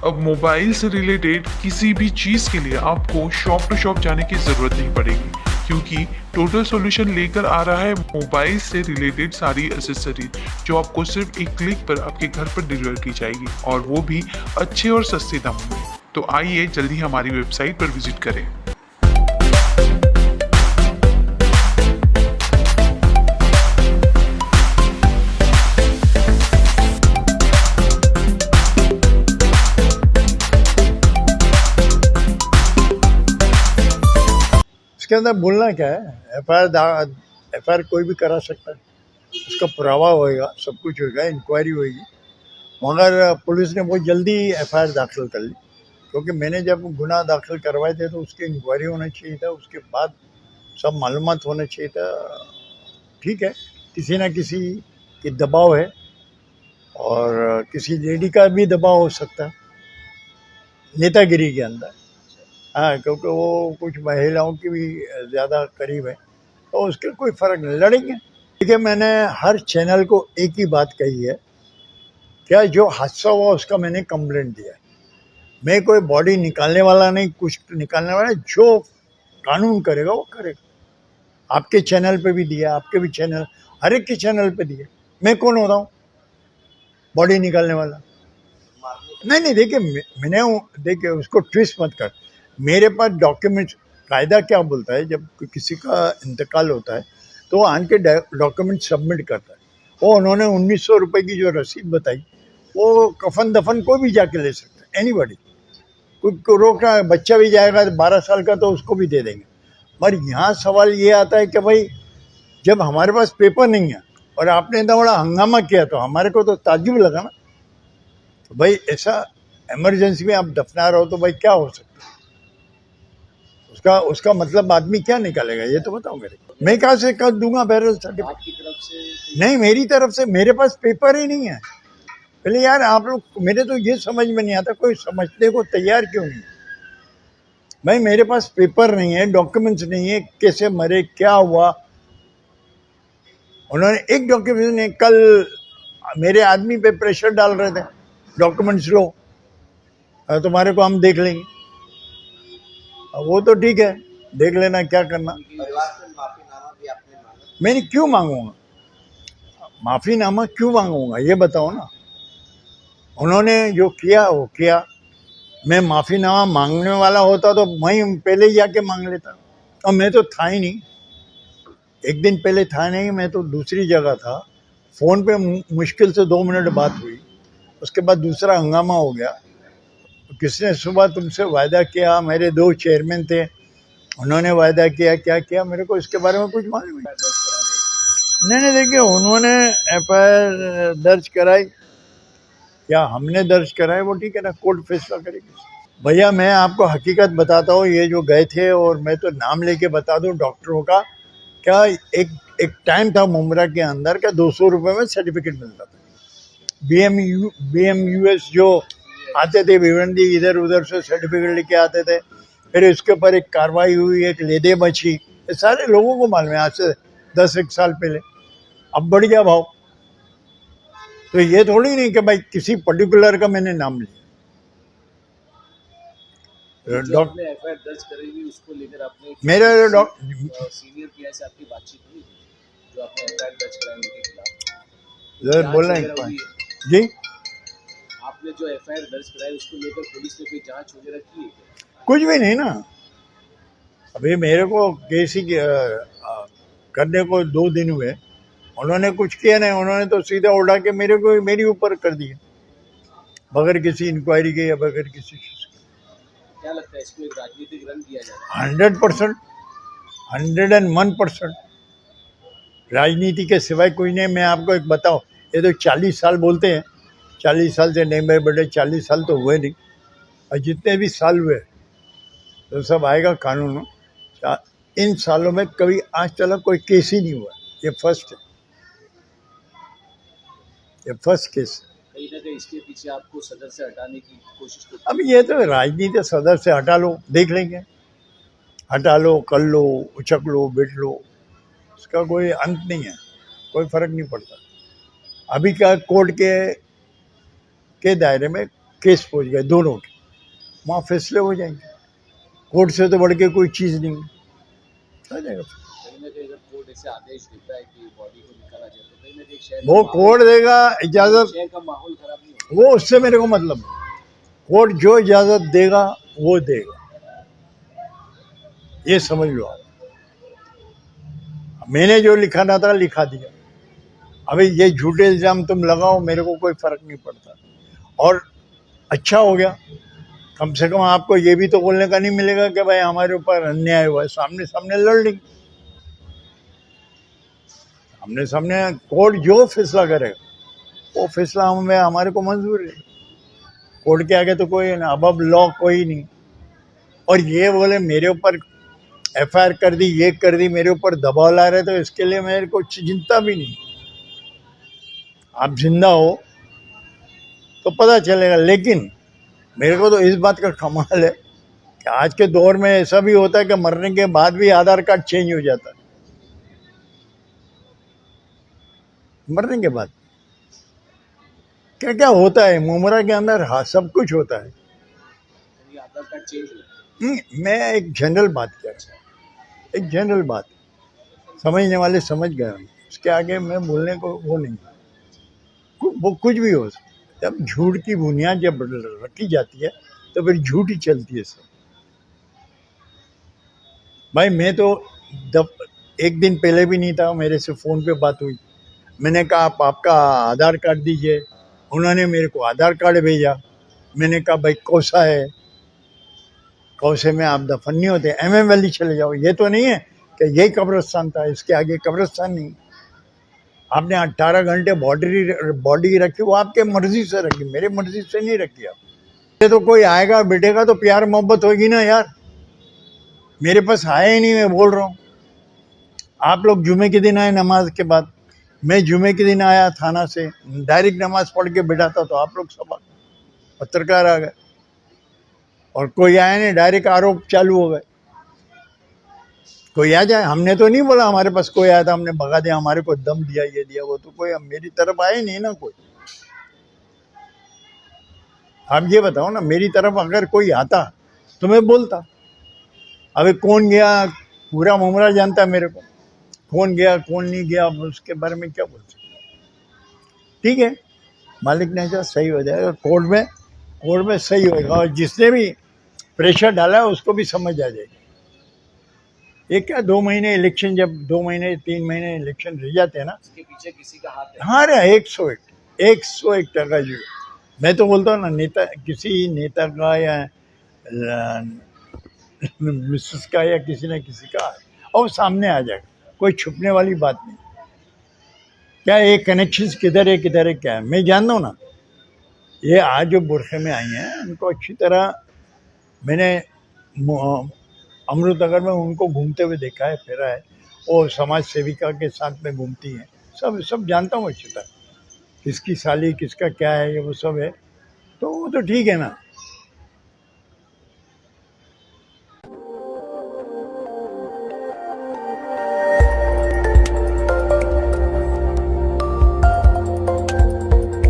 अब मोबाइल से रिलेटेड किसी भी चीज़ के लिए आपको शॉप टू शॉप जाने की ज़रूरत नहीं पड़ेगी, क्योंकि टोटल सॉल्यूशन लेकर आ रहा है मोबाइल से रिलेटेड सारी एसेसरीज जो आपको सिर्फ एक क्लिक पर आपके घर पर डिलीवर की जाएगी, और वो भी अच्छे और सस्ते दामों में। तो आइए जल्दी हमारी वेबसाइट पर विजिट करें। इसके अंदर बोलना क्या है, एफ कोई भी करा सकता है, उसका पुरावा होएगा, सब कुछ होएगा, इंक्वायरी होएगी। मगर पुलिस ने बहुत जल्दी एफआईआर दाखिल कर ली, क्योंकि मैंने जब गुनाह दाखिल करवाए थे तो उसकी इंक्वायरी होना चाहिए था, उसके बाद सब मालूमात होना चाहिए था। ठीक है, किसी ना किसी की दबाव है और किसी लेडी का भी दबाव हो सकता है नेतागिरी के अंदर। हाँ, क्योंकि वो कुछ महिलाओं की भी ज़्यादा करीब है, तो उसके कोई फ़र्क नहीं, लड़ेंगे। देखिए, मैंने हर चैनल को एक ही बात कही है, क्या जो हादसा हुआ उसका मैंने कंप्लेंट दिया है। मैं कोई बॉडी निकालने वाला नहीं, कुछ निकालने वाला, जो कानून करेगा वो करेगा। आपके चैनल पे भी दिया, आपके भी चैनल, हर एक के चैनल पे दिया। मैं कौन होता हूँ बॉडी निकालने वाला? नहीं, देखिए, देखिए, उसको ट्विस्ट मत कर। मेरे पास डॉक्यूमेंट्स, कायदा क्या बोलता है, जब किसी का इंतकाल होता है तो वो आन के डॉक्यूमेंट सबमिट करता है। वो उन्होंने 1900 रुपये की जो रसीद बताई, वो कफन दफन कोई भी जाके ले सकता है, एनीबॉडी। कोई रोकना है, बच्चा भी जाएगा 12 साल का तो उसको भी दे देंगे। पर यहाँ सवाल ये आता है कि भाई, जब हमारे पास पेपर नहीं है और आपने इतना बड़ा हंगामा किया तो हमारे को तो ताज्जुब लगा ना। तो भाई, ऐसा इमरजेंसी में आप दफना रहे हो तो भाई क्या हो सकता है? उसका मतलब आदमी क्या निकालेगा, ये तो बताओ मेरे को। मैं कहाँ से कर दूंगा बैरल सर्टिफिकेट? नहीं, मेरी तरफ से, मेरे पास पेपर ही नहीं है। पहले यार, आप लोग, मेरे तो ये समझ में नहीं आता, कोई समझने को तैयार क्यों नहीं है? भाई, मेरे पास पेपर नहीं है, डॉक्यूमेंट्स नहीं है, कैसे मरे, क्या हुआ। उन्होंने एक डॉक्यूमेंट ने, कल मेरे आदमी पे प्रेशर डाल रहे थे, डॉक्यूमेंट्स लो, तुम्हारे को हम देख लेंगे। वो तो ठीक है, देख लेना, क्या करना। मैंने क्यों मांगूंगा माफीनामा, क्यों मांगूंगा, ये बताओ ना। उन्होंने जो किया वो किया। मैं माफीनामा मांगने वाला होता तो मैं पहले ही जाके मांग लेता, और मैं तो था ही नहीं। एक दिन पहले था नहीं, मैं तो दूसरी जगह था। फ़ोन पे मुश्किल से 2 मिनट बात हुई, उसके बाद दूसरा हंगामा हो गया। तो किसने सुबह तुमसे वायदा किया? मेरे 2 चेयरमैन थे, उन्होंने वायदा किया, क्या किया, मेरे को इसके बारे में कुछ मालूम नहीं। नहीं, देखिए, उन्होंने एफआईआर दर्ज कराई या हमने दर्ज कराई, वो ठीक है ना, कोर्ट फैसला करेगी। भैया, मैं आपको हकीकत बताता हूँ, ये जो गए थे, और मैं तो नाम लेके बता दूँ डॉक्टरों का, क्या एक टाइम था मुमरा के अंदर, क्या 200 रुपये में सर्टिफिकेट मिलता था। BMUS जो आते थे भिवंडी, इधर उधर से सर्टिफिकेट लेके आते थे। फिर इसके ऊपर एक कार्रवाई हुई, एक लेदे मछी, ये सारे लोगों को मालूम है, आज से 10-1 साल पहले। अब बढ़ गया भाव। तो ये थोड़ी नहीं कि भाई किसी पर्टिकुलर का मैंने नाम लिया। आपने एफआईआर दर्ज करेगी, उसको लेकर आपने मेरे सीनियर पीआई से आपकी बातचीत हुई, जो आपने एफआईआर दर्ज कराई उनके खिलाफ? बोल रहे हैं जी, आपने जो एफआईआर दर्ज कराई उसको लेकर पुलिस ने कोई जांच वगैरह की है? कुछ भी नहीं ना। अभी मेरे को केस ही करने को 2 दिन हुए, उन्होंने कुछ किया नहीं। उन्होंने तो सीधा उड़ा के मेरे ऊपर कर दिया, बगैर किसी इंक्वायरी के या बगैर किसी चीज़। क्या लगता है, इसको एक राजनीतिक रंग दिया जा रहा है? 100%, 101% राजनीति के सिवाय कोई नहीं। मैं आपको एक बताऊं, ये तो 40 साल बोलते हैं, 40 साल से नहीं, मेरे बेटे 40 साल तो हुए नहीं, और जितने भी साल हुए तो सब आएगा कानून में। इन सालों में कभी आज तक कोई केस ही नहीं हुआ, ये फर्स्ट है, ये फर्स्ट केस। कहीं ना कहीं इसके पीछे आपको सदर से हटाने की कोशिश तो? अब ये तो राजनीति, सदर से हटा लो, देख लेंगे, हटा लो, कर लो, उचक लो, बैठ लो, इसका कोई अंत नहीं है, कोई फर्क नहीं पड़ता। अभी क्या, कोर्ट के दायरे में केस पहुंच गए दोनों के, वहाँ फैसले हो जाएंगे। कोर्ट से तो बढ़ के कोई चीज़ नहीं है, हो जाएगा। कहीं ना कहीं अगर कोर्ट ऐसे आदेश देता है कि बॉडी को निकाला जाए तो कहीं ना कहीं शहर वो कोर्ट देगा इजाज़त, शहर का माहौल खराब नहीं होगा। वो उससे मेरे को मतलब नहीं। कोर्ट जो इजाज़त देगा वो देगा, ये समझ लो आप। मैंने जो लिखाना था लिखा दिया। अभी ये झूठे इल्ज़ाम तुम लगाओ, मेरे को कोई फर्क नहीं पड़ता। और अच्छा हो गया, कम से कम आपको ये भी तो बोलने का नहीं मिलेगा कि भाई हमारे ऊपर अन्याय हुआ है। सामने सामने लड़ लेंगे, सामने सामने कोर्ट जो फैसला करेगा वो फैसला हमें हमारे को मंजूर है। कोर्ट के आगे तो कोई ना, अब लॉ कोई नहीं। और ये बोले मेरे ऊपर एफआईआर कर दी, ये कर दी, मेरे ऊपर दबाव ला रहे, तो इसके लिए मेरे को चिंता भी नहीं। आप जिंदा हो तो पता चलेगा। लेकिन मेरे को तो इस बात का कमाल है कि आज के दौर में ऐसा भी होता है कि मरने के बाद भी आधार कार्ड चेंज हो जाता है। मरने के बाद क्या क्या होता है मुमरा के अंदर, हाँ सब कुछ होता है। तो ये आधार कार्ड चेंज हुआ। मैं एक जनरल बात कर रहा हूँ, एक जनरल बात, समझने वाले समझ गए। उसके आगे मैं बोलने को वो नहीं, वो कुछ भी हो सकता। जब झूठ की बुनियाद जब रखी जाती है तो फिर झूठ ही चलती है सब। भाई मैं तो एक दिन पहले भी नहीं था, मेरे से फ़ोन पे बात हुई। मैंने कहा आप आपका आधार कार्ड दीजिए, उन्होंने मेरे को आधार कार्ड भेजा। मैंने कहा भाई कौसा है, कौसे में आप दफन नहीं होते, MM वैली चले जाओ। ये तो नहीं है कि यही कब्रिस्तान था, इसके आगे कब्रिस्तान नहीं। आपने 18 घंटे बॉडी रखी, वो आपके मर्जी से रखी, मेरे मर्जी से नहीं रखी। आप तो कोई आएगा बैठेगा तो प्यार मोहब्बत होगी ना यार। मेरे पास आया ही नहीं, मैं बोल रहा हूँ। आप लोग जुमे के दिन आए नमाज के बाद, मैं जुमे के दिन आया थाना से, डायरेक्ट नमाज पढ़ के बैठा था, तो आप लोग सब पत्रकार आ गए और कोई आया नहीं, डायरेक्ट आरोप चालू हो गए। कोई आ जाए, हमने तो नहीं बोला हमारे पास कोई आया था हमने भगा दिया, हमारे को दम दिया, ये दिया वो, तो कोई मेरी तरफ आए नहीं ना कोई। आप ये बताओ ना, मेरी तरफ अगर कोई आता तो मैं बोलता। अबे कौन गया, पूरा मुमरा जानता है मेरे को, कौन गया कौन नहीं गया, उसके बारे में क्या बोल सकते। ठीक है, मालिक ने कहा सही हो जाएगा, कोर्ट में सही होगा। और जिसने भी प्रेशर डाला है उसको भी समझ आ जाएगी। ये क्या 2 महीने इलेक्शन, जब 2 महीने 3 महीने इलेक्शन रह जाते हैं ना, इसके पीछे किसी का हाथ है। हाँ रे 101 जो मैं तो बोलता हूँ ना, नेता किसी नेता का या मिसेस का या किसी न किसी का, और सामने आ जाएगा, कोई छुपने वाली बात नहीं। क्या ये कनेक्शन किधर है क्या है, मैं जानता हूँ ना। ये आज जो बुरखे में आई हैं उनको अच्छी तरह मैंने अमृतनगर में उनको घूमते हुए देखा है, फिरा है। वो समाज सेविका के साथ में घूमती हैं, सब जानता हूँ अच्छी तरह, किसकी साली किसका क्या है, ये वो सब है। तो वो तो ठीक है ना।